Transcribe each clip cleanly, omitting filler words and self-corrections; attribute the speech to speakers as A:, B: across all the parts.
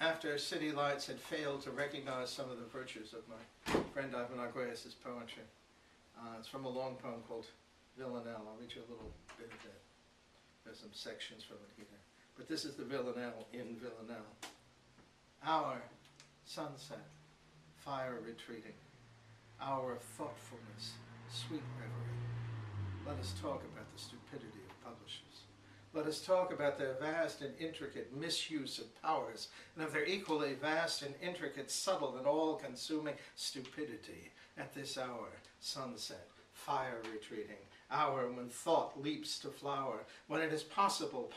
A: after City Lights had failed to recognize some of the virtues of my friend Ivan Arguelles' poetry. It's from a long poem called Villanelle. I'll read you a little bit of it. There's some sections from it here. But this is the Villanelle in Villanelle. Hour, sunset, fire retreating. Hour of thoughtfulness, sweet reverie. Let us talk about the stupidity of publishers. Let us talk about their vast and intricate misuse of powers, and of their equally vast and intricate, subtle and all-consuming stupidity. At this hour, sunset, fire retreating, hour when thought leaps to flower, when it is possible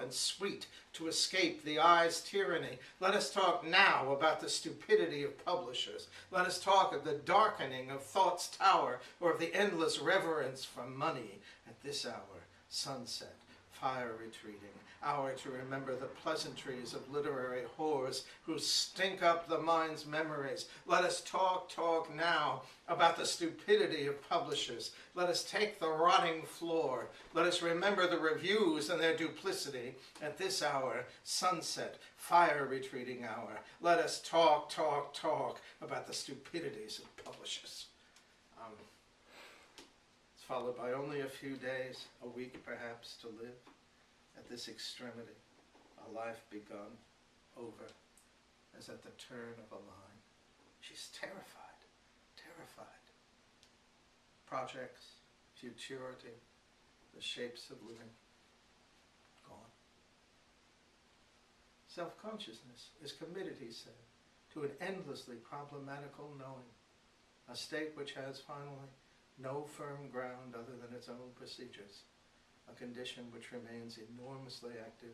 A: and sweet to escape the eye's tyranny. Let us talk now about the stupidity of publishers. Let us talk of the darkening of thought's tower, or of the endless reverence for money. At this hour, sunset, fire retreating, hour to remember the pleasantries of literary whores who stink up the mind's memories. Let us talk now about the stupidity of publishers. Let us take the rotting floor. Let us remember the reviews and their duplicity. At this hour, sunset, fire retreating hour. Let us talk about the stupidities of publishers. Followed by only a few days, a week perhaps, to live at this extremity, a life begun, over, as at the turn of a line. She's terrified. Projects, futurity, the shapes of living, gone. Self-consciousness is committed, he said, to an endlessly problematical knowing, a state which has finally no firm ground other than its own procedures, a condition which remains enormously active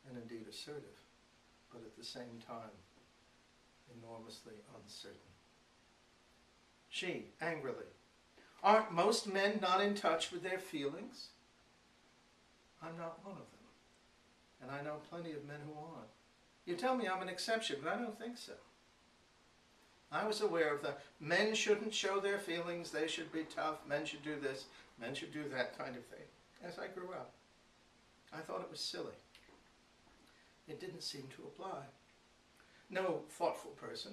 A: and indeed assertive, but at the same time enormously uncertain. She, angrily, aren't most men not in touch with their feelings? I'm not one of them, and I know plenty of men who aren't. You tell me I'm an exception, but I don't think so. I was aware of the men shouldn't show their feelings, they should be tough, men should do this, men should do that kind of thing. As I grew up, I thought it was silly. It didn't seem to apply. No thoughtful person,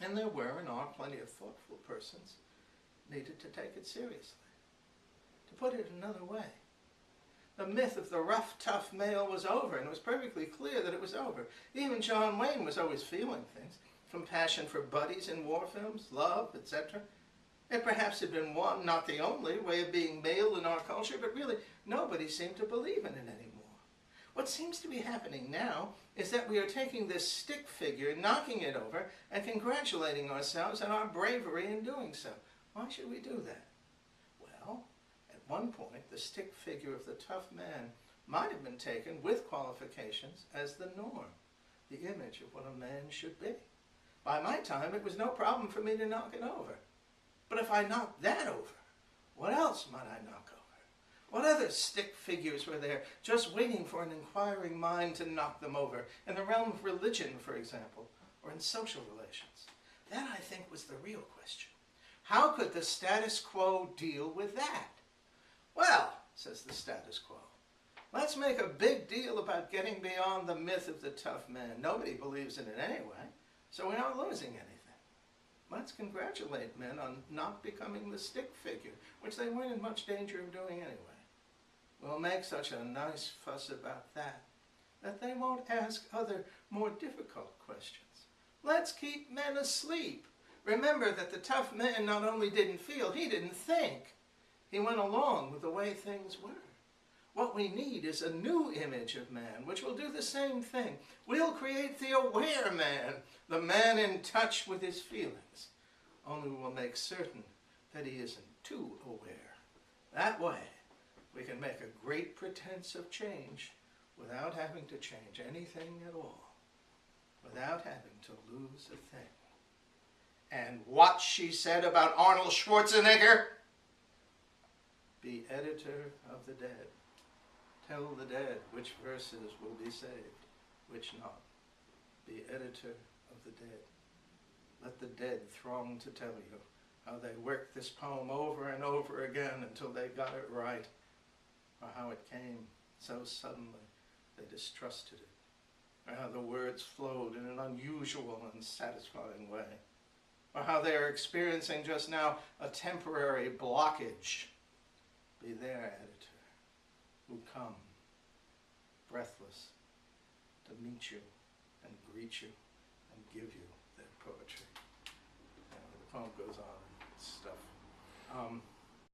A: and there were and are plenty of thoughtful persons, needed to take it seriously. To put it another way, the myth of the rough, tough male was over, and it was perfectly clear that it was over. Even John Wayne was always feeling things. From passion for buddies in war films, love, etc. It perhaps had been one, not the only, way of being male in our culture, but really nobody seemed to believe in it anymore. What seems to be happening now is that we are taking this stick figure, knocking it over, and congratulating ourselves on our bravery in doing so. Why should we do that? Well, at one point, the stick figure of the tough man might have been taken with qualifications as the norm, the image of what a man should be. By my time, it was no problem for me to knock it over. But if I knocked that over, what else might I knock over? What other stick figures were there just waiting for an inquiring mind to knock them over, in the realm of religion, for example, or in social relations? That, I think, was the real question. How could the status quo deal with that? Well, says the status quo, let's make a big deal about getting beyond the myth of the tough man. Nobody believes in it anyway. So we're not losing anything. Let's congratulate men on not becoming the stick figure, which they weren't in much danger of doing anyway. We'll make such a nice fuss about that they won't ask other, more difficult questions. Let's keep men asleep. Remember that the tough man not only didn't feel, he didn't think. He went along with the way things were. What we need is a new image of man, which will do the same thing. We'll create the aware man, the man in touch with his feelings. Only we'll make certain that he isn't too aware. That way, we can make a great pretense of change without having to change anything at all, without having to lose a thing. And what she said about Arnold Schwarzenegger? Be editor of the dead. Tell the dead which verses will be saved, which not. Be editor of the dead. Let the dead throng to tell you how they worked this poem over and over again until they got it right, or how it came so suddenly they distrusted it, or how the words flowed in an unusual and satisfying way, or how they are experiencing just now a temporary blockage, be their editor, who come, breathless, to meet you and greet you and give you their poetry. The poem goes on and stuff.